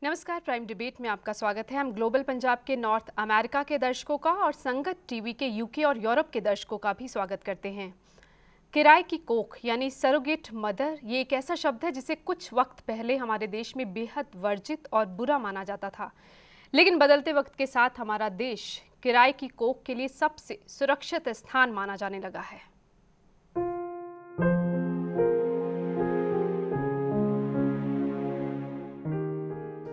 नमस्कार, prime debate में आपका स्वागत है। हम ग्लोबल पंजाब के नॉर्थ अमेरिका के दर्शकों का और संगत टीवी के यूके और यूरोप के दर्शकों का भी स्वागत करते हैं। किराए की कोख यानी सरोगेट मदर, ये एक ऐसा शब्द है जिसे कुछ वक्त पहले हमारे देश में बेहद वर्जित और बुरा माना जाता था, लेकिन बदलते वक्त के साथ हमारा देश किराए की कोख के लिए सबसे सुरक्षित स्थान माना जाने लगा है।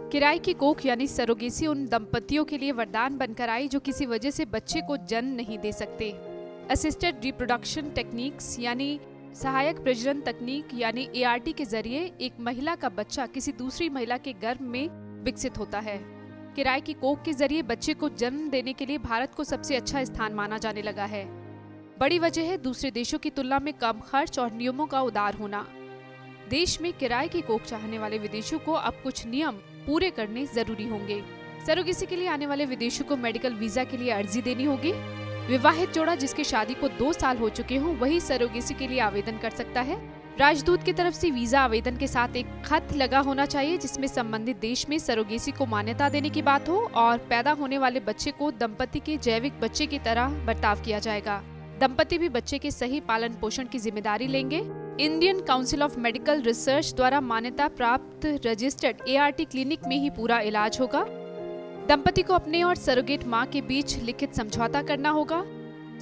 किराए की कोख यानी सरोगेसी उन दंपतियों के लिए वरदान बनकर आई जो किसी वजह से बच्चे को जन्म नहीं दे सकते। असिस्टेड रिप्रोडक्शन टेक्निक्स यानी सहायक प्रजनन तकनीक यानी ART के जरिए एक महिला का बच्चा किसी दूसरी महिला के गर्भ में विकसित होता है। किराए की कोख के जरिए बच्चे को जन्म देने के लिए भारत को सबसे अच्छा स्थान माना जाने लगा है। बड़ी वजह है दूसरे देशों की तुलना में कम खर्च और नियमों का उदार होना। देश में किराए की कोख चाहने वाले विदेशियों को अब कुछ नियम पूरे करने जरूरी होंगे। सरोगेसी के लिए आने वाले विदेशियों को मेडिकल वीजा के लिए अर्जी देनी होगी। विवाहित जोड़ा जिसकी शादी को 2 साल हो चुके हों वही सरोगेसी के लिए आवेदन कर सकता है। राजदूत की तरफ से वीजा आवेदन के साथ एक खत लगा होना चाहिए जिसमें संबंधित देश में सरोगेसी को मान्यता देने की बात हो और पैदा होने वाले बच्चे को दंपति के जैविक बच्चे की तरह बर्ताव किया जाएगा। दंपति भी बच्चे के सही पालन पोषण की जिम्मेदारी लेंगे। Indian council of medical research द्वारा मान्यता प्राप्त रजिस्टर्ड ART क्लिनिक में ही पूरा इलाज होगा। दंपति को अपने और सरोगेट मां के बीच लिखित समझौता करना होगा।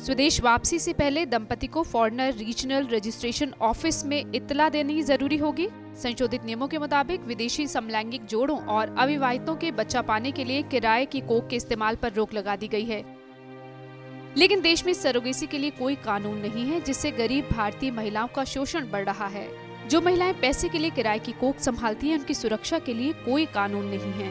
स्वदेश वापसी से पहले दंपति को फॉरेनर रीजनल रजिस्ट्रेशन ऑफिस में इत्तला देनी जरूरी होगी। संशोधित नियमों के मुताबिक विदेशी समलैंगिक जोड़ों और अविवाहितों के बच्चा पाने के लिए किराए की कोख के इस्तेमाल पर रोक लगा दी गई है। लेकिन देश में सरोगेसी के लिए कोई कानून नहीं है, जिससे गरीब भारतीय महिलाओं का शोषण बढ़ रहा है। जो महिलाएं पैसे के लिए किराए की कोख संभालती हैं, उनकी सुरक्षा के लिए कोई कानून नहीं है।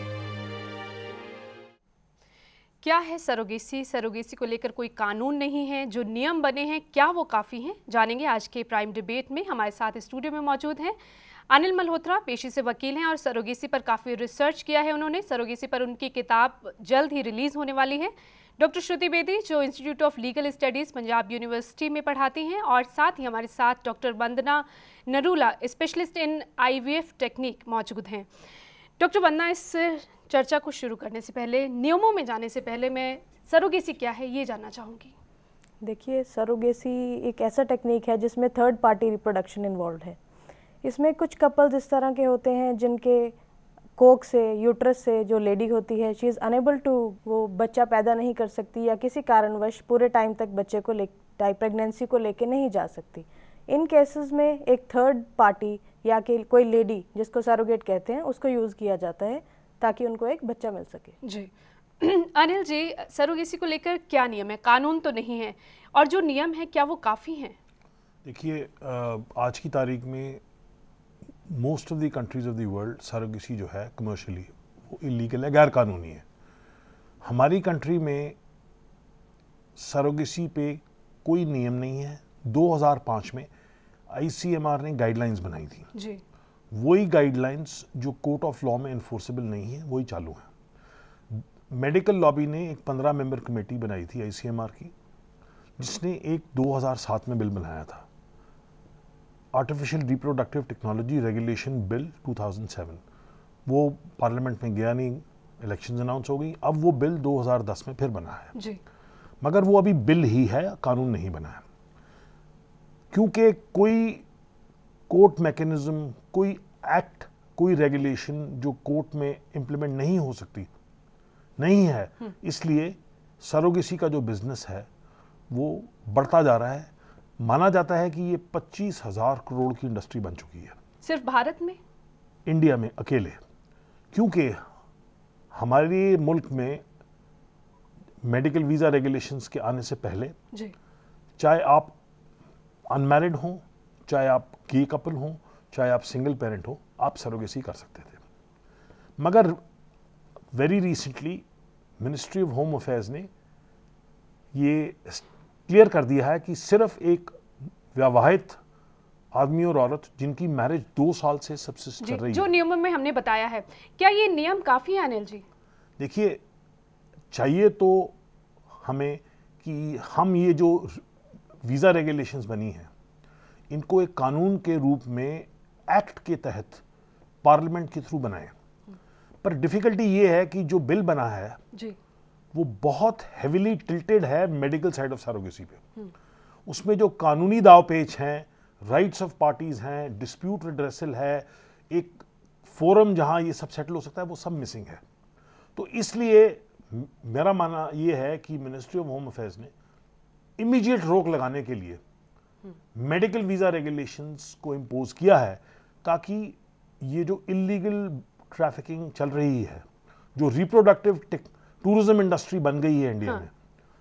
क्या है सरोगेसी? सरोगेसी को लेकर कोई कानून नहीं है। जो नियम बने हैं क्या वो काफी हैं? जानेंगे आज के प्राइम डिबेट में। हमारे साथ स्टूडियो में मौजूद हैं अनिल मल्होत्रा, पेशे से वकील हैं और सरोगेसी पर काफी रिसर्च किया है उन्होंने। सरोगेसी पर उनकी किताब जल्द ही रिलीज होने वाली है। डॉक्टर श्रुति बेदी जो institute of legal studies Punjab university में पढ़ाती हैं, और साथ ही हमारे साथ doctor Vandana Narula, specialist in IVF technique मौजूद हैं। डॉक्टर वंदना, इस चर्चा को शुरू करने से पहले, नियमों में जाने से पहले, मैं सरोगेसी क्या है ये जानना चाहूँगी। देखिए, सरोगेसी एक ऐसा टेक्निक है जिसमें थर्ड पार्टी रिप्रोडक्शन इन्वॉल्व है। इसमें कुछ कपल्स इस तरह के होते हैं जिनके कोख से, यूट्रस से जो लेडी होती है, शी इज़ अनेबल टू, वो बच्चा पैदा नहीं कर सकती या किसी कारणवश पूरे टाइम तक बच्चे को प्रेगनेंसी को लेके नहीं जा सकती। इन केसेस में एक थर्ड पार्टी या कि कोई लेडी जिसको सरोगेट कहते हैं उसको यूज़ किया जाता है ताकि उनको एक बच्चा मिल सके। जी अनिल जी, सरोगेसी को लेकर क्या नियम है? कानून तो नहीं है, और जो नियम है क्या वो काफ़ी हैं? देखिए, आज की तारीख में most of the countries of the world surrogacy जो है कमर्शियली वो इलीगल है, गैर कानूनी है। हमारी कंट्री में सरोगेसी पे कोई नियम नहीं है। 2005 में ICMR ने गाइडलाइंस बनाई थी जी। वही गाइडलाइंस जो कोर्ट ऑफ लॉ में इन्फोर्सेबल नहीं है वही चालू है। मेडिकल लॉबी ने एक 15 मेंबर कमेटी बनाई थी ICMR की, जिसने एक 2007 में बिल बनाया था, artificial reproductive technology regulation bill 2007। वो पार्लियामेंट में गया नहीं, इलेक्शंस अनाउंस हो गई। अब वो बिल 2010 में फिर बना है जी। मगर वो अभी बिल ही है, कानून नहीं बना है, क्योंकि कोई कोर्ट मैकेनिज्म, कोई एक्ट, कोई रेगुलेशन जो कोर्ट में इम्प्लीमेंट नहीं हो सकती नहीं है। इसलिए सरोगेसी का जो बिजनेस है वो बढ़ता जा रहा है। माना जाता है कि ये 25,000 करोड़ की इंडस्ट्री बन चुकी है सिर्फ भारत में, इंडिया में अकेले। क्योंकि हमारे मुल्क में मेडिकल वीज़ा रेगुलेशंस के आने से पहले जी, चाहे आप अनमैरिड हों, चाहे आप गे कपल हों, चाहे आप सिंगल पेरेंट हो, आप सरोगेसी कर सकते थे। मगर very recently ministry of home affairs ने ये क्लियर कर दिया है कि सिर्फ एक विवाहित आदमी और औरत जिनकी मैरिज 2 साल से सबसिस्ट कर रही है, जो नियमों में हमने बताया है, क्या ये नियम काफ़ी है अनिल जी? देखिए, चाहिए तो हमें कि हम ये जो वीज़ा रेगुलेशंस बनी हैं इनको एक कानून के रूप में एक्ट के तहत पार्लियामेंट के थ्रू बनाएं। पर डिफिकल्टी ये है कि जो बिल बना है जी, वो बहुत हेविली टिल्टेड है मेडिकल साइड ऑफ सरोगेसी पे। उसमें जो कानूनी दाव पेच हैं, राइट्स ऑफ पार्टीज हैं, डिस्प्यूट रिड्रेसल है, एक फोरम जहां ये सब सेटल हो सकता है, वो सब मिसिंग है। तो इसलिए मेरा मानना ये है कि मिनिस्ट्री ऑफ होम अफेयर्स ने इमीडिएट रोक लगाने के लिए मेडिकल वीज़ा रेगुलेशंस को इम्पोज किया है, ताकि ये जो इलीगल ट्रैफिकिंग चल रही है, जो रिप्रोडक्टिव टूरिज्म इंडस्ट्री बन गई है इंडिया में,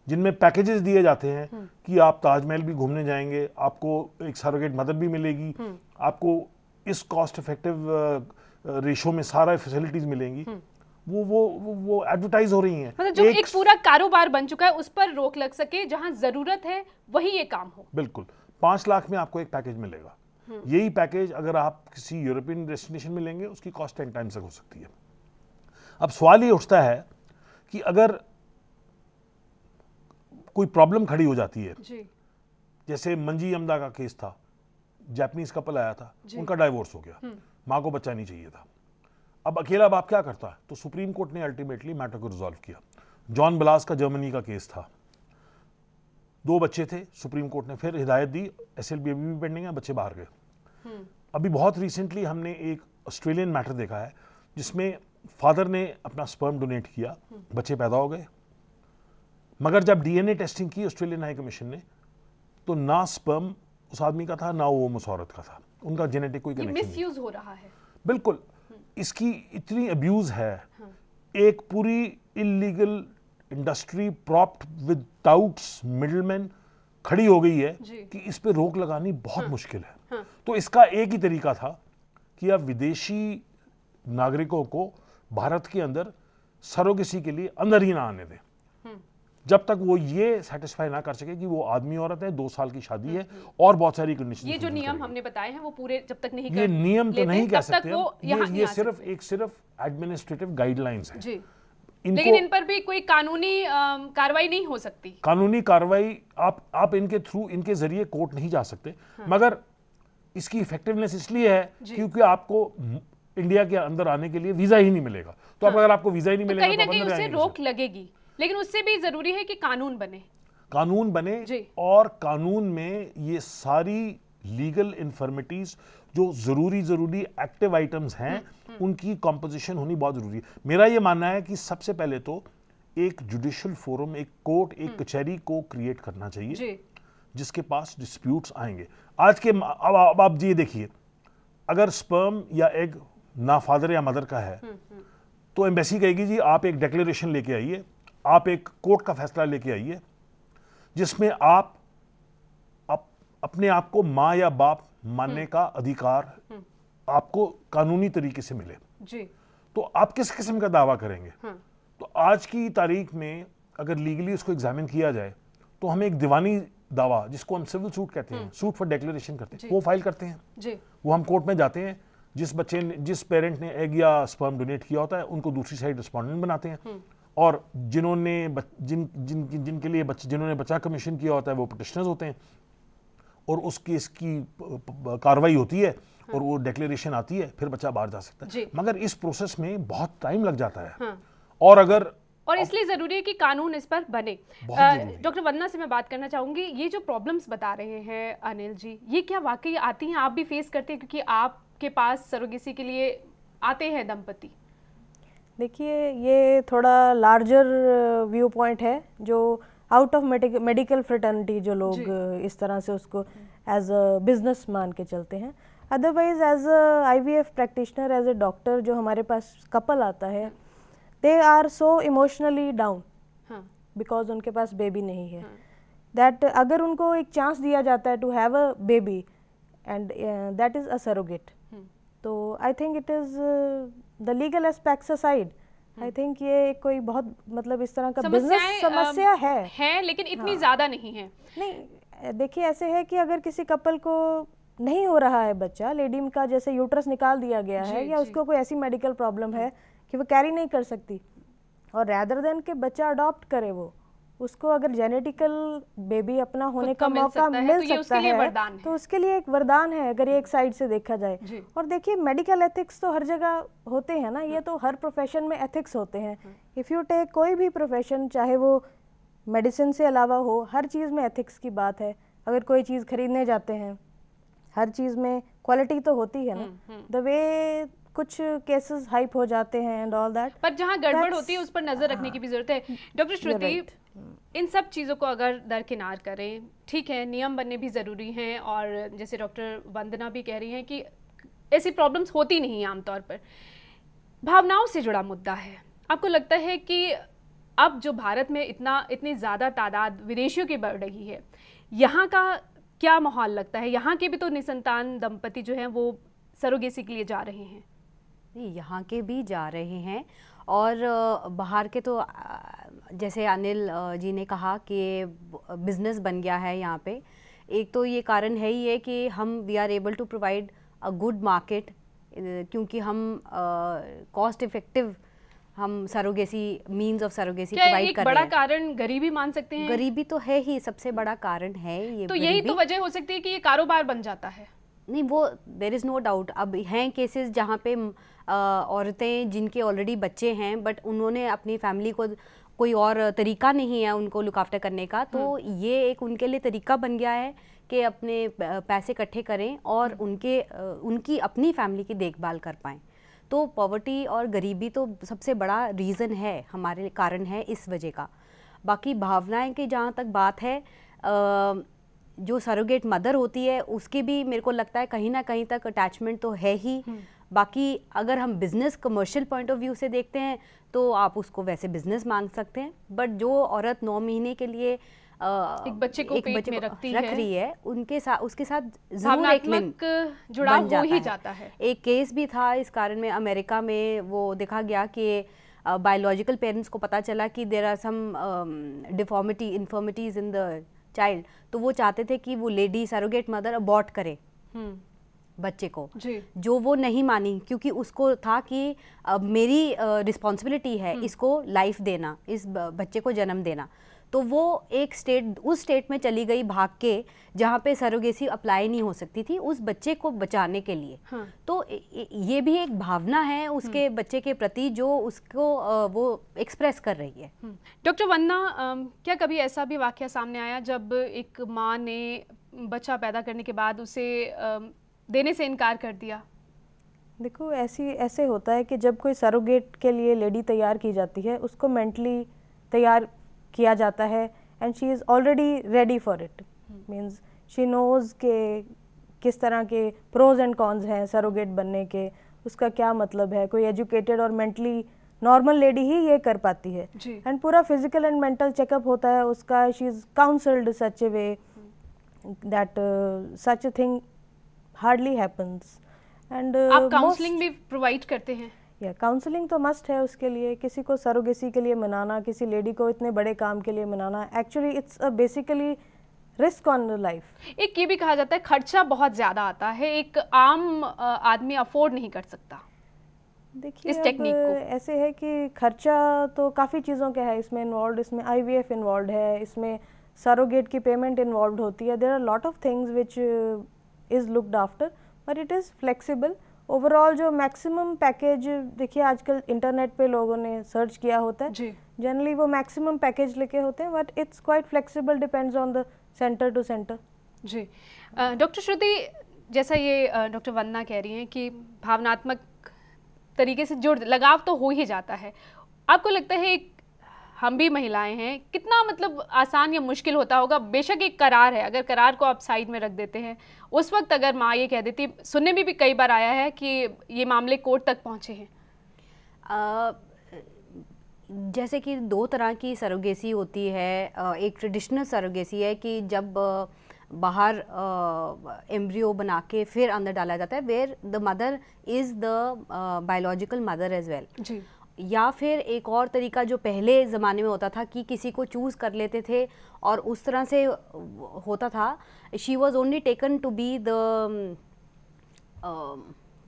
जिनमें पैकेजेस दिए जाते हैं कि आप ताजमहल भी घूमने जाएंगे, आपको एक सरोगेट मदर भी मिलेगी, आपको इस कॉस्ट इफेक्टिव रेशो में सारा फैसिलिटीज मिलेंगी, वो एडवर्टाइज हो रही हैं। मतलब जो एक पूरा कारोबार बन चुका है उस पर रोक लग सके, जहां जरूरत है वही ये काम हो। बिल्कुल, 5 लाख में आपको एक पैकेज मिलेगा। यही पैकेज अगर आप किसी यूरोपियन डेस्टिनेशन में लेंगे, उसकी कॉस्ट 10 टाइम्स तक हो सकती है। अब सवाल ये उठता है कि अगर कोई प्रॉब्लम खड़ी हो जाती है जी, जैसे मंजी यमदा का केस था, जापानीज कपल आया था, उनका डाइवोर्स हो गया, मां को बच्चा नहीं चाहिए था, अब अकेला बाप क्या करता है? तो सुप्रीम कोर्ट ने अल्टीमेटली मैटर को रिजॉल्व किया। जॉन ब्लास का जर्मनी का केस था, 2 बच्चे थे, सुप्रीम कोर्ट ने फिर हिदायत दी, SLB अभी भी पेंडिंग है, बच्चे बाहर गए। अभी बहुत रिसेंटली हमने एक ऑस्ट्रेलियन मैटर देखा है जिसमें फादर ने अपना स्पर्म डोनेट किया, बच्चे पैदा हो गए, मगर जब DNA टेस्टिंग की ऑस्ट्रेलियन हाई कमीशन ने, तो ना स्पर्म उस आदमी का था, ना वो उस औरत का था, उनका जेनेटिक कोई कनेक्शन नहीं। मिसयूज हो रहा है। बिल्कुल, इसकी इतनी अब्यूज है। एक पूरी illegal industry propped without middleman खड़ी हो गई है कि इस पे रोक लगानी बहुत मुश्किल है। तो इसका एक ही तरीका था कि आप विदेशी नागरिकों को भारत के अंदर सरोगेसी के लिए अंदर ही ना आने दें, जब तक वो ये सेटिस्फाई ना कर सके कि वो आदमी औरत है, 2 साल की शादी है और बहुत सारी कंडीशन। ये जो नियम हमने बताए हैं वो पूरे जब तक नहीं ये नियम तो नहीं कह सकते, ये सिर्फ एडमिनिस्ट्रेटिव गाइडलाइंस है। लेकिन इन पर भी कोई कानूनी कार्रवाई नहीं हो सकती। कानूनी कार्रवाई आप इनके थ्रू, इनके जरिए कोर्ट नहीं जा सकते, मगर इसकी इफेक्टिवनेस इसलिए है क्योंकि आपको इंडिया के अंदर आने के लिए वीजा ही नहीं मिलेगा। तो अब अगर आपको वीजा ही नहीं मिलेगा कहीं ना कहीं उससे रोक लगेगी, लेकिन उससे भी जरूरी है कि कानून बने और कानून में ये सारी लीगल इन्फर्मिटीज जो जरूरी एक्टिव आइटम्स हैं उनकी कॉम्पोजिशन होनी बहुत जरूरी है। मेरा ये मानना है कि सबसे पहले तो एक जुडिशियल फोरम, एक कोर्ट, एक कचहरी को क्रिएट करना चाहिए जिसके पास डिस्प्यूट्स आएंगे। आज के अब आप ये देखिए, अगर स्पर्म या एग ना फादर या मदर का है तो एम्बेसी कहेगी जी आप एक डिक्लेरेशन लेके आइए, आप एक कोर्ट का फैसला लेके आइए जिसमें आप अपने आप को माँ या बाप मानने का अधिकार आपको कानूनी तरीके से मिले जी। तो आप किस किस्म का दावा करेंगे? तो आज की तारीख में अगर लीगली उसको एग्जामिन किया जाए तो हमें एक दीवानी दावा, जिसको हम सिविल सूट कहते हैं, सूट फॉर डिक्लेरेशन करते हैं, वो फाइल करते हैं जी। वो हम कोर्ट में जाते हैं, जिस पेरेंट ने एग या स्पर्म डोनेट किया होता है उनको दूसरी साइड रिस्पोंडेंट बनाते हैं, और जिनके लिए जिन्होंने बच्चा कमीशन किया होता है वो पिटिशनर्स होते हैं, और उस केस की कार्रवाई होती है और वो डिक्लेरेशन आती है, फिर बच्चा बाहर जा सकता है। मगर इस प्रोसेस में बहुत टाइम लग जाता है और इसलिए जरूरी है कि कानून इस पर बने। डॉक्टर वंदना से मैं बात करना चाहूंगी, ये जो प्रॉब्लम्स बता रहे हैं अनिल जी, ये क्या वाकई आती हैं, आप भी फेस करते हैं? क्योंकि आपके पास सरोगेसी के लिए आते हैं दंपति। देखिए, ये थोड़ा लार्जर व्यू पॉइंट है, जो आउट ऑफ मेडिकल फ्रेटर्निटी जो लोग इस तरह से उसको एज अ बिजनेस मान के चलते हैं। Otherwise as a IVF practitioner, as a doctor, जो हमारे पास कपल आता है, they are so emotionally down because उनके पास बेबी नहीं है, दैट अगर उनको एक चांस दिया जाता है to have a baby and that is a surrogate, तो I think it is the legal aspects aside, I think ये कोई बहुत मतलब इस तरह का बिजनेस समस्या है, लेकिन इतनी ज्यादा नहीं है। नहीं, देखिए ऐसे है कि अगर किसी कपल को नहीं हो रहा है बच्चा, लेडी का जैसे यूट्रस निकाल दिया गया है, या उसको कोई ऐसी मेडिकल प्रॉब्लम है कि वो कैरी नहीं कर सकती, और रैदर देन के बच्चा अडॉप्ट करे, वो उसको अगर जेनेटिकल बेबी अपना होने का मिल मौका मिल तो सकता है तो उसके लिए एक वरदान है, अगर ये एक साइड से देखा जाए। और देखिए मेडिकल एथिक्स तो हर जगह होते हैं ना, ये तो हर प्रोफेशन में एथिक्स होते हैं। इफ़ यू टेक कोई भी प्रोफेशन, चाहे वो मेडिसिन से अलावा हो, हर चीज़ में एथिक्स की बात है। अगर कोई चीज़ खरीदने जाते हैं, हर चीज़ में क्वालिटी तो होती है ना। द वे कुछ केसेस हाइप हो जाते हैं एंड ऑल दैट, पर जहाँ गड़बड़ होती है उस पर नजर रखने की भी जरूरत है। डॉक्टर श्रुति, इन सब चीज़ों को अगर दरकिनार करें, ठीक है नियम बनने भी ज़रूरी हैं, और जैसे डॉक्टर वंदना भी कह रही हैं कि ऐसी प्रॉब्लम्स होती नहीं हैं आमतौर पर, भावनाओं से जुड़ा मुद्दा है। आपको लगता है कि अब जो भारत में इतनी ज़्यादा तादाद विदेशियों की बढ़ रही है, यहाँ का क्या माहौल लगता है? यहाँ के भी तो निसंतान दंपति जो हैं वो सरोगेसी के लिए जा रहे हैं। नहीं, यहाँ के भी जा रहे हैं, और बाहर के तो जैसे अनिल जी ने कहा कि बिजनेस बन गया है यहाँ पे। एक तो ये कारण है ही है कि हम we are able to provide a good market, क्योंकि हम कॉस्ट इफेक्टिव हम surrogacy means of surrogacy provide कर रहे हैं। बड़ा कारण गरीबी मान सकते हैं? गरीबी तो है ही, सबसे बड़ा कारण है ये। तो यही तो वजह हो सकती है कि ये कारोबार बन जाता है। नहीं, वो देयर इज़ नो डाउट। अब हैं केसेस जहाँ पे औरतें जिनके ऑलरेडी बच्चे हैं, बट उन्होंने अपनी फैमिली को कोई और तरीका नहीं है उनको लुक आफ्टर करने का, तो ये एक उनके लिए तरीका बन गया है कि अपने पैसे इकट्ठे करें और उनकी अपनी फैमिली की देखभाल कर पाएँ। तो पॉवर्टी और गरीबी तो सबसे बड़ा रीज़न है, हमारे कारण है इस वजह का। बाकी भावनाएं की जहाँ तक बात है, जो सरोगेट मदर होती है उसकी भी मेरे को लगता है कहीं ना कहीं तक अटैचमेंट तो है ही। बाकी अगर हम business commercial point of view से देखते हैं तो आप उसको वैसे बिज़नेस मांग सकते हैं, बट जो औरत 9 महीने के लिए एक बच्चे को पेट में रख रही है, उसके साथ जरूर एक लिंक जुड़ाव हो ही जाता है। एक केस भी था इस कारण में अमेरिका में, वो देखा गया कि बायोलॉजिकल पेरेंट्स को पता चला कि there are some infirmities in the child, तो वो चाहते थे कि वो लेडी सरोगेट मदर अबॉर्ट करे बच्चे को, जो वो नहीं मानी, क्योंकि उसको था कि मेरी रिस्पॉन्सिबिलिटी है इसको लाइफ देना, इस बच्चे को जन्म देना। तो वो उस स्टेट में चली गई भाग के जहाँ पे सरोगेसी अप्लाई नहीं हो सकती थी उस बच्चे को बचाने के लिए। तो ये भी एक भावना है उसके बच्चे के प्रति जो उसको वो एक्सप्रेस कर रही है। डॉक्टर वंदना, क्या कभी ऐसा भी वाकया सामने आया जब एक माँ ने बच्चा पैदा करने के बाद उसे देने से इनकार कर दिया? देखो, ऐसे होता है कि जब कोई सरोगेट के लिए लेडी तैयार की जाती है, उसको मेंटली तैयार किया जाता है and she is already ready for it. Means she knows के किस तरह के प्रोज एंड कॉन्स हैं सरोगेट बनने के, उसका क्या मतलब है। कोई एजुकेटेड और मेंटली नॉर्मल लेडी ही ये कर पाती है। एंड पूरा फिजिकल एंड मेंटल चेकअप होता है उसका। She is counselled such A way that such a thing hardly happens. And आप काउंसलिंग भी प्रोवाइड करते हैं? या काउंसलिंग तो मस्ट है उसके लिए। किसी को सरोगेसी के लिए मनाना, किसी लेडी को इतने बड़े काम के लिए मनाना, actually it's a basically risk on life. एक ये भी कहा जाता है खर्चा बहुत ज़्यादा आता है, एक आम आदमी अफोर्ड नहीं कर सकता। देखिए, इस टेक्निक को ऐसे है कि खर्चा तो काफ़ी चीज़ों का है इसमें इन्वॉल्व। इसमें IVF इन्वॉल्व है, इसमें सरोगेट की पेमेंट इन्वॉल्व होती है। There are lot of things which is looked after, but it is flexible. Overall जो मैक्सिमम पैकेज, देखिए आजकल इंटरनेट पे लोगों ने सर्च किया होता है, जनरली वो मैक्सिमम पैकेज लिखे होते हैं, but it's quite flexible, depends on the centre to centre. जी डॉक्टर श्रुति, जैसा ये डॉक्टर वंदना कह रही हैं कि भावनात्मक तरीके से जुड़ लगाव तो हो ही जाता है, आपको लगता है हम भी महिलाएं हैं, कितना मतलब आसान या मुश्किल होता होगा? बेशक एक करार है, अगर करार को आप साइड में रख देते हैं, उस वक्त अगर माँ ये कह देती, सुनने में भी कई बार आया है कि ये मामले कोर्ट तक पहुँचे हैं। जैसे कि 2 तरह की सरोगेसी होती है। एक ट्रेडिशनल सरोगेसी है कि जब बाहर एम्ब्रियो बना के फिर अंदर डाला जाता है, where the mother is the biological mother as well. जी। या फिर एक और तरीका जो पहले ज़माने में होता था कि किसी को चूज़ कर लेते थे और उस तरह से होता था, she was only taken to be the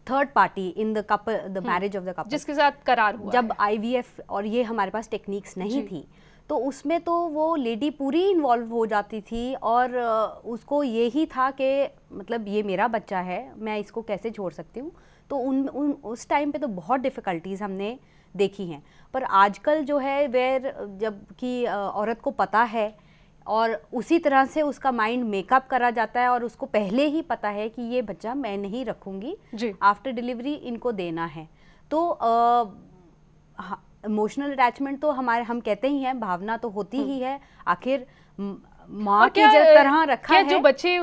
third party in the couple, the marriage of the couple, जिसके साथ करार हुआ जब IVF और ये हमारे पास टेक्निक्स नहीं थी, तो उसमें तो वो लेडी पूरी इन्वॉल्व हो जाती थी और उसको यही था कि मतलब ये मेरा बच्चा है, मैं इसको कैसे छोड़ सकती हूँ। तो उस टाइम पे तो बहुत डिफ़िकल्टीज़ हमने देखी हैं। पर आजकल जो है वेयर जबकि औरत को पता है और उसी तरह से उसका माइंड मेकअप करा जाता है और उसको पहले ही पता है कि ये बच्चा मैं नहीं रखूँगी, आफ्टर डिलीवरी इनको देना है। तो इमोशनल अटैचमेंट तो हम कहते ही हैं, भावना तो होती ही है, आखिर माँ की तरह रखा है। जो बच्चे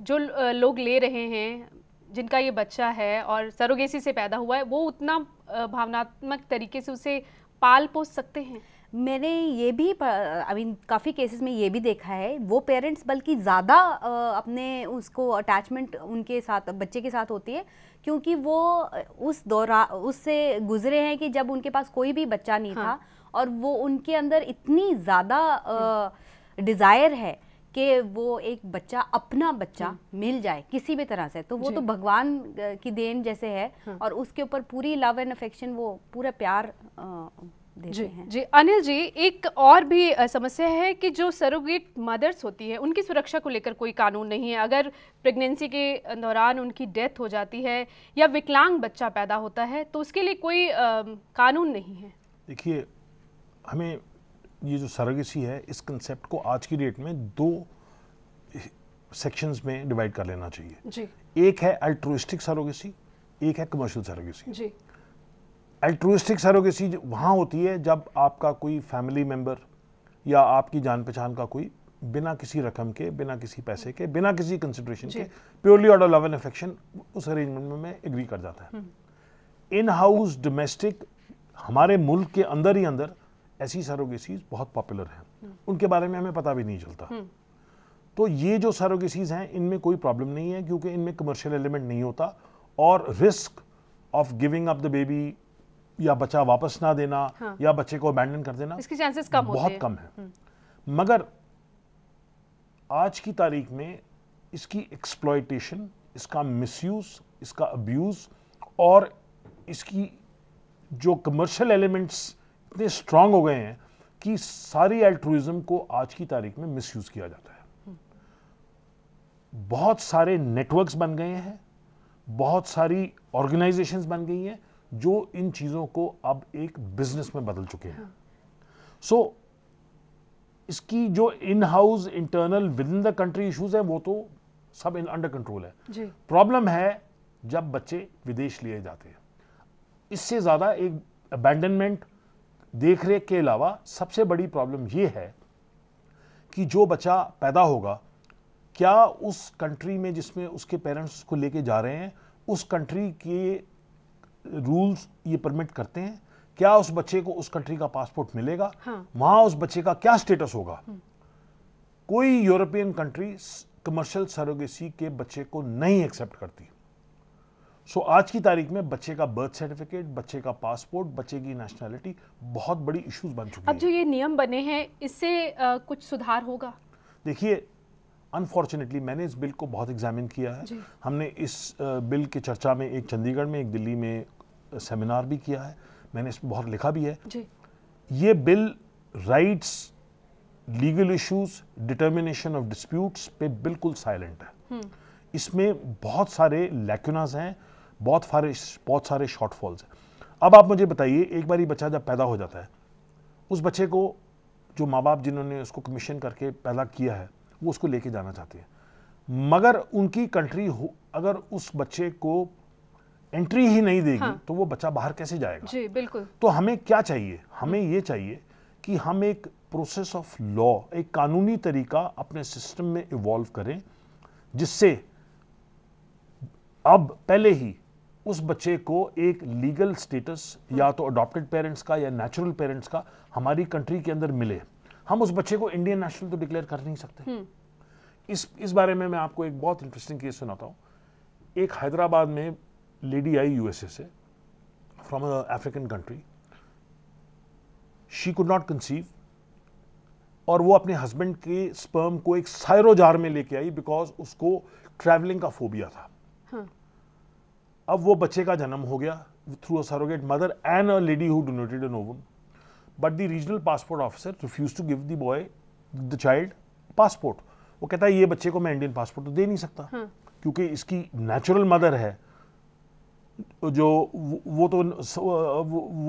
जो लोग ले रहे हैं जिनका ये बच्चा है और सरोगेसी से पैदा हुआ है, वो उतना भावनात्मक तरीके से उसे पाल पोस सकते हैं? मैंने ये भी काफ़ी केसेस में ये भी देखा है, वो पेरेंट्स बल्कि ज़्यादा अपने उसको अटैचमेंट उनके साथ बच्चे के साथ होती है, क्योंकि वो उससे गुजरे हैं कि जब उनके पास कोई भी बच्चा नहीं था और वो उनके अंदर इतनी ज़्यादा डिज़ायर है कि वो एक बच्चा, अपना बच्चा मिल जाए किसी भी तरह से, तो वो तो भगवान की देन जैसे है और उसके ऊपर पूरी लव एंड अफेक्शन, वो पूरा प्यार देते हैं। जी अनिल जी, एक और भी समस्या है कि जो सरोगेट मदर्स होती है उनकी सुरक्षा को लेकर कोई कानून नहीं है। अगर प्रेगनेंसी के दौरान उनकी डेथ हो जाती है या विकलांग बच्चा पैदा होता है तो उसके लिए कोई कानून नहीं है। देखिए, हमें ये जो सरोगेसी है, इस कंसेप्ट को आज की डेट में 2 सेक्शंस में डिवाइड कर लेना चाहिए जी। एक है अल्ट्रुइस्टिक सरोगेसी, एक है कमर्शियल सरोगेसी जी। अल्ट्रुइस्टिक सरोगेसी वहाँ होती है जब आपका कोई फैमिली मेम्बर या आपकी जान पहचान का कोई बिना किसी रकम के, बिना किसी पैसे के, बिना किसी कंसिडरेशन के, purely out of love and affection उस अरेंजमेंट में मैं एग्री कर जाता है। इन हाउस डोमेस्टिक हमारे मुल्क के अंदर ही अंदर ऐसी सरोगेसीज बहुत पॉपुलर हैं, उनके बारे में हमें पता भी नहीं चलता। तो ये जो सरोगेसीज हैं इनमें कोई प्रॉब्लम नहीं है, क्योंकि इनमें कमर्शियल एलिमेंट नहीं होता और risk of giving up the baby या बच्चा वापस ना देना या बच्चे को अबैंडन कर देना, इसके चांसेस कम होते हैं, बहुत कम है। मगर आज की तारीख में इसकी एक्सप्लॉयटेशन, इसका मिसयूज, इसका अब्यूज और इसकी जो कमर्शियल एलिमेंट्स इतने स्ट्रांग हो गए हैं कि सारी अल्ट्रुइज्म को आज की तारीख में मिसयूज किया जाता है। बहुत सारे नेटवर्क्स बन गए हैं, बहुत सारी ऑर्गेनाइजेशंस बन गई हैं जो इन चीज़ों को अब एक बिजनेस में बदल चुके हैं। सो इसकी जो in house internal with in the country issues है वो तो सब अंडर कंट्रोल है। प्रॉब्लम है जब बच्चे विदेश लिए जाते हैं। इससे ज़्यादा एक अबैंडनमेंट, देख रेख के अलावा सबसे बड़ी प्रॉब्लम ये है कि जो बच्चा पैदा होगा, क्या उस कंट्री में जिसमें उसके पेरेंट्स उसको लेके जा रहे हैं, उस कंट्री के रूल्स ये परमिट करते हैं? क्या उस बच्चे को उस कंट्री का पासपोर्ट मिलेगा? वहां उस बच्चे का क्या स्टेटस होगा? कोई यूरोपियन कंट्री कमर्शियल सरोगेसी के बच्चे को नहीं एक्सेप्ट करती। सो आज की तारीख में बच्चे का बर्थ सर्टिफिकेट, बच्चे का पासपोर्ट, बच्चे की नेशनैलिटी बहुत बड़ी इश्यूज बन चुकी है। अब जो ये नियम बने हैं इससे कुछ सुधार होगा? देखिए, अनफॉर्चुनेटली मैंने इस बिल को बहुत एग्जामिन किया है। हमने इस बिल की चर्चा में एक चंडीगढ़ में, एक दिल्ली में सेमिनार भी किया है, मैंने इस पर बहुत लिखा भी है। ये bill rights, legal issues, determination of disputes पे बिल्कुल साइलेंट है। इसमें बहुत सारे लैक्यूनास हैं, बहुत सारे शॉर्टफॉल्स हैं। अब आप मुझे बताइए, एक बार बच्चा जब पैदा हो जाता है, उस बच्चे को जो माँ बाप जिन्होंने उसको कमीशन करके पैदा किया है वो उसको लेके जाना चाहते हैं, मगर उनकी कंट्री अगर उस बच्चे को एंट्री ही नहीं देगी तो वो बच्चा बाहर कैसे जाएगा? जी बिल्कुल। तो हमें क्या चाहिए? हमें ये चाहिए कि हम एक प्रोसेस ऑफ लॉ, एक कानूनी तरीका अपने सिस्टम में इवॉल्व करें, जिससे अब पहले ही उस बच्चे को एक लीगल स्टेटस या तो अडॉप्टेड पेरेंट्स का या नेचुरल पेरेंट्स का हमारी कंट्री के अंदर मिले। हम उस बच्चे को इंडियन नेशनल तो डिक्लेयर कर नहीं सकते। इस बारे में मैं आपको एक बहुत इंटरेस्टिंग केस सुनाता हूँ। एक हैदराबाद में लेडी आई यूएसए से, from African country. She could not conceive और वो अपने हस्बैंड के स्पर्म को एक सायरो जार में लेके आई बिकॉज उसको ट्रैवलिंग का फोबिया था। अब वो बच्चे का जन्म हो गया through a surrogate mother and a lady who donated an ovum. But the regional passport officer refuse to give the boy the child passport. वो कहता है ये बच्चे को मैं इंडियन पासपोर्ट तो दे नहीं सकता, क्योंकि इसकी नेचुरल मदर है जो वो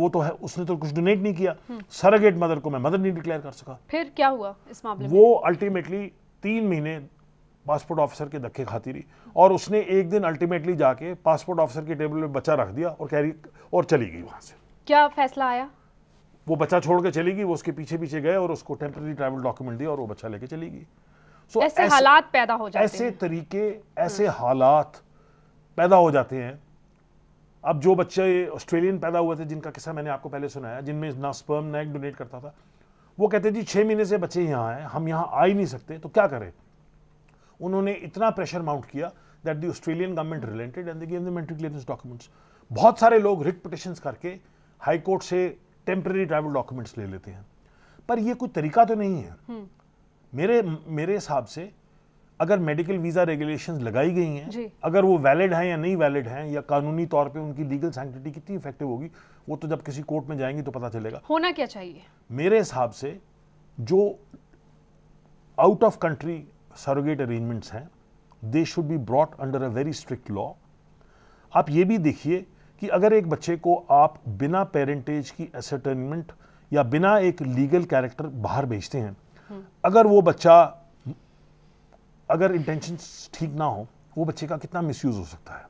तो है, उसने तो कुछ डोनेट नहीं किया। सरोगेट मदर को मैं मदर नहीं डिक्लेयर कर सका। फिर क्या हुआ इस मामले में? वो अल्टीमेटली 3 महीने पासपोर्ट ऑफिसर के धक्के खाती रही, और उसने एक दिन अल्टीमेटली जाके पासपोर्ट ऑफिसर के टेबल पे बच्चा रख दिया और कैरी और चली गई वहां से। क्या फैसला आया? वो बच्चा छोड़ के चली गई, वो उसके पीछे पीछे गए और उसको टेम्पररी ट्रैवल डॉक्यूमेंट दिया और वो बच्चा लेके चली गई। ऐसे हालात पैदा हो जाते हैं, ऐसे तरीके, ऐसे हालात पैदा हो जाते हैं। अब जो बच्चे ऑस्ट्रेलियन पैदा हुए थे, जिनका किस्सा मैंने आपको पहले सुनाया, जिनमें ना स्पर्म ना एग डोनेट करता था, वो कहते जी 6 महीने से बच्चे यहाँ हैं, हम यहाँ आ ही नहीं सकते, तो क्या करें? उन्होंने इतना प्रेशर माउंट किया that the Australian government relented and they give them entry clearance documents. बहुत सारे लोग रिट पिटिशंस करके हाई कोर्ट से टेम्पररी ट्रैवल डॉक्यूमेंट्स ले लेते हैं, पर ये कोई तरीका तो नहीं है। मेरे हिसाब से अगर मेडिकल वीजा रेगुलेशंस लगाई गई हैं, अगर वो वैलिड हैं या नहीं वैलिड हैं, या कानूनी तौर पे उनकी लीगल सैंक्टिटी कितनी इफेक्टिव होगी, वो तो जब किसी कोर्ट में जाएंगी तो पता चलेगा। होना क्या चाहिए? मेरे हिसाब से जो out of country surrogate arrangements हैं, they should be brought under a very strict law. आप ये भी देखिए कि अगर एक बच्चे को आप बिना पेरेंटेज की असर्टेनमेंट या बिना एक लीगल कैरेक्टर बाहर भेजते हैं, अगर वो बच्चा, अगर इंटेंशंस ठीक ना हो, वो बच्चे का कितना मिसयूज हो सकता है।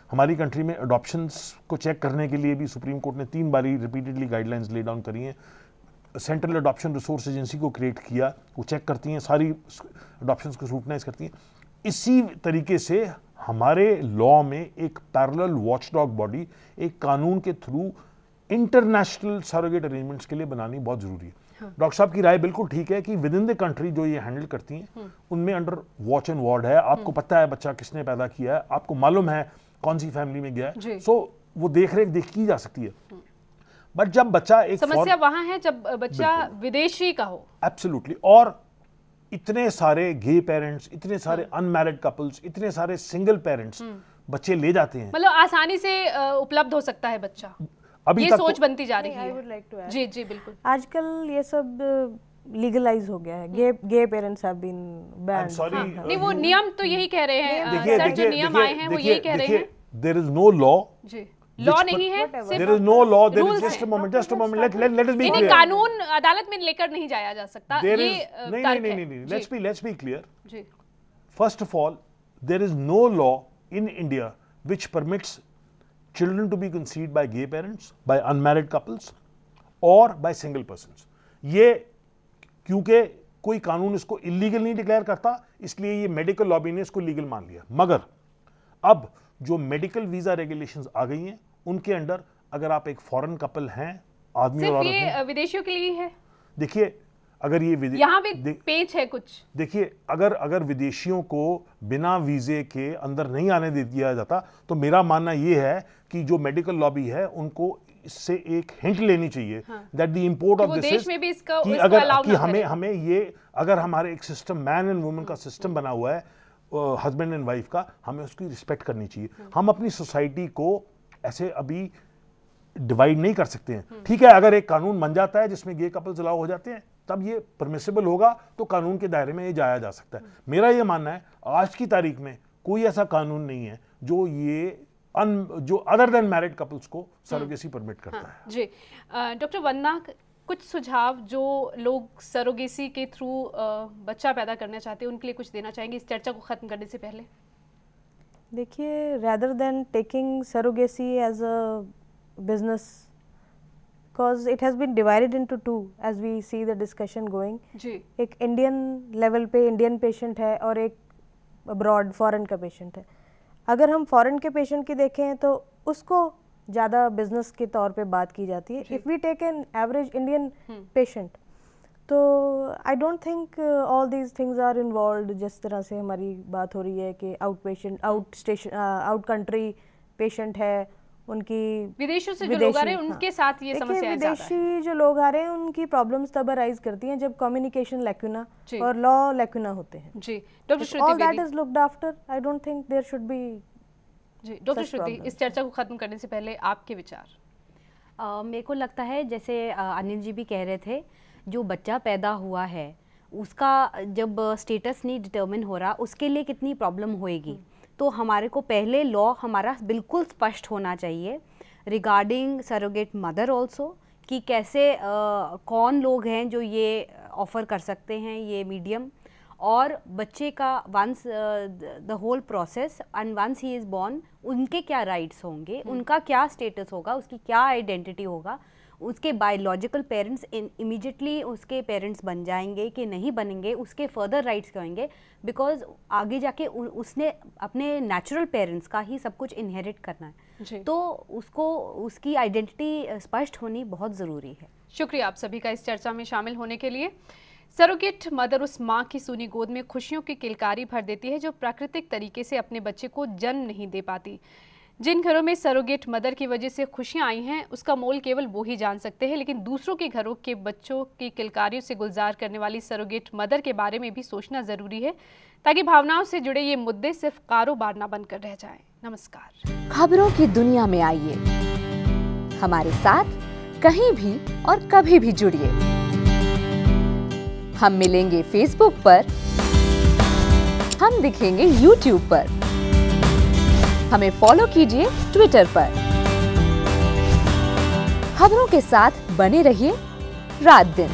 हमारी कंट्री में अडॉप्शंस को चेक करने के लिए भी सुप्रीम कोर्ट ने 3 बारी रिपीटेडली गाइडलाइंस ले डाउन करी हैं। सेंट्रल अडॉप्शन रिसोर्स एजेंसी को क्रिएट किया, वो चेक करती हैं, सारी अडॉप्शंस को स्क्रूटनाइज करती हैं। इसी तरीके से हमारे लॉ में एक पैरेलल वॉचडॉग बॉडी, एक कानून के थ्रू इंटरनेशनल सरोगेट अरेंजमेंट्स के लिए बनानी बहुत जरूरी है। डॉक्टर साहब की राय बिल्कुल ठीक है कि विद इन द कंट्री जो ये हैंडल करती हैं, उनमें अंडर वॉच एंड वार्ड है। आपको पता है बच्चा किसने पैदा किया है, आपको मालूम है कौन सी फैमिली में गया है, सो वो देख रेख की जा सकती है। बट जब बच्चा एक समस्या वहां है जब बच्चा विदेशी का हो। एब्सोल्युटली। और इतने सारे गे पेरेंट्स, इतने सारे अनमैरिड कपल्स, इतने सारे सिंगल पेरेंट्स बच्चे ले जाते हैं, मतलब आसानी से उपलब्ध हो सकता है बच्चा। अभी ये सोच बनती जा रही है। I would like to add. जी जी बिल्कुल। आजकल ये सब लीगलाइज हो गया है। गे पेरेंट्स हैव बीन बैंड। नहीं, वो नियम तो यही कह रहे हैं सर, जो नियम आए हैं वो यही कह रहे हैं। There is no law. जी, लॉ नहीं है, there is no law, there is just a moment, let us be clear. कानून अदालत में लेकर नहीं जाया जा सकता, ये नहीं, लेट्स बी क्लियर। जी, first of all, there is no law in India which permits children to be conceived by gay parents, by unmarried couples or by single persons. ये क्योंकि कोई कानून इसको इलीगल नहीं डिक्लेयर करता, इसलिए ये मेडिकल लॉबी ने इसको लीगल मान लिया। मगर अब जो मेडिकल वीजा रेगुलेशंस आ गई हैं, उनके अंडर अगर आप एक फॉरेन कपल हैं, आदमी और औरत हैं, विदेशियों के लिए है। देखिए, अगर ये यहाँ भी पेच है कुछ। देखिए, अगर विदेशियों को बिना वीजे के अंदर नहीं आने दिया जाता, तो मेरा मानना ये है कि जो मेडिकल लॉबी है उनको इससे एक हिंट लेनी चाहिए that the import of this is कि अगर हमें ये, अगर हमारे एक सिस्टम मैन एंड वुमेन का सिस्टम बना हुआ है, हस्बैंड एंड वाइफ का, हमें उसकी रिस्पेक्ट करनी चाहिए। हम अपनी सोसाइटी को ऐसे अभी डिवाइड नहीं कर सकते हैं। ठीक है, अगर एक कानून बन जाता है जिसमें गे कपल्स अलाउ हो जाते हैं, तब ये परमिसिबल होगा, तो कानून के दायरे में ये जाया जा सकता है। मेरा ये मानना है आज की तारीख में कोई ऐसा कानून नहीं है जो ये जो अदर देन मैरिड कपल्स को सरोगेसी परमिट करता है। जी, डॉक्टर वंदना, कुछ सुझाव जो लोग सरोगेसी के थ्रू बच्चा पैदा करना चाहते हैं उनके लिए कुछ देना चाहेंगे इस चर्चा को खत्म करने से पहले? देखिए, rather than taking surrogacy as a business, because it has been divided into two as we see the discussion going. जी, एक इंडियन लेवल पे इंडियन पेशेंट है और एक अब्रॉड फॉरेन का पेशेंट है। अगर हम फॉरेन के पेशेंट की देखें तो उसको ज़्यादा बिजनेस के तौर पे बात की जाती है। If we take an average Indian patient, तो I don't think all these things are involve. जिस तरह से हमारी बात हो रही है कि out patient, out country patient है, उनकी विदेशों से जो लोग आ रहे हैं उनके साथ ये समस्या ज़्यादा है। विदेशी जो लोग आ रहे हैं उनकी प्रॉब्लम्स तब अराइज करती हैं जब कम्युनिकेशन लैक्यूना और लॉ लैक्यूना होते हैं। जी, doctor Shruti, all that is looked after. I don't think there should be. जी, डॉक्टर श्रुति, इस चर्चा को खत्म करने से पहले आपके विचार? मेरे को लगता है जैसे अनिल जी भी कह रहे थे, जो बच्चा पैदा हुआ है उसका जब स्टेटस नहीं डिटर्मिन हो रहा, उसके लिए कितनी प्रॉब्लम होएगी। तो हमारे को पहले लॉ हमारा बिल्कुल स्पष्ट होना चाहिए रिगार्डिंग सरोगेट मदर ऑल्सो, कि कैसे कौन लोग हैं जो ये ऑफ़र कर सकते हैं ये मीडियम, और बच्चे का once the whole process and once he is born उनके क्या राइट्स होंगे, उनका क्या स्टेटस होगा, उसकी क्या आइडेंटिटी होगा, उसके बायोलॉजिकल पेरेंट्स इमीडिएटली उसके पेरेंट्स बन जाएंगे कि नहीं बनेंगे, उसके फर्दर राइट्स क्या होंगे, बिकॉज आगे जाके उसने अपने नेचुरल पेरेंट्स का ही सब कुछ इनहेरिट करना है। तो उसको उसकी आइडेंटिटी स्पष्ट होनी बहुत ज़रूरी है। शुक्रिया आप सभी का इस चर्चा में शामिल होने के लिए। सरोगेट मदर उस माँ की सूनी गोद में खुशियों की किलकारी भर देती है जो प्राकृतिक तरीके से अपने बच्चे को जन्म नहीं दे पाती। जिन घरों में सरोगेट मदर की वजह से खुशियां आई हैं उसका मोल केवल वो ही जान सकते हैं, लेकिन दूसरों के घरों के बच्चों की किलकारियों से गुलजार करने वाली सरोगेट मदर के बारे में भी सोचना ज़रूरी है, ताकि भावनाओं से जुड़े ये मुद्दे सिर्फ कारोबार न बनकर रह जाएं। नमस्कार। खबरों की दुनिया में आइए, हमारे साथ कहीं भी और कभी भी जुड़िए। हम मिलेंगे फेसबुक पर, हम दिखेंगे यूट्यूब पर, हमें फॉलो कीजिए ट्विटर पर। खबरों के साथ बने रहिए रात दिन।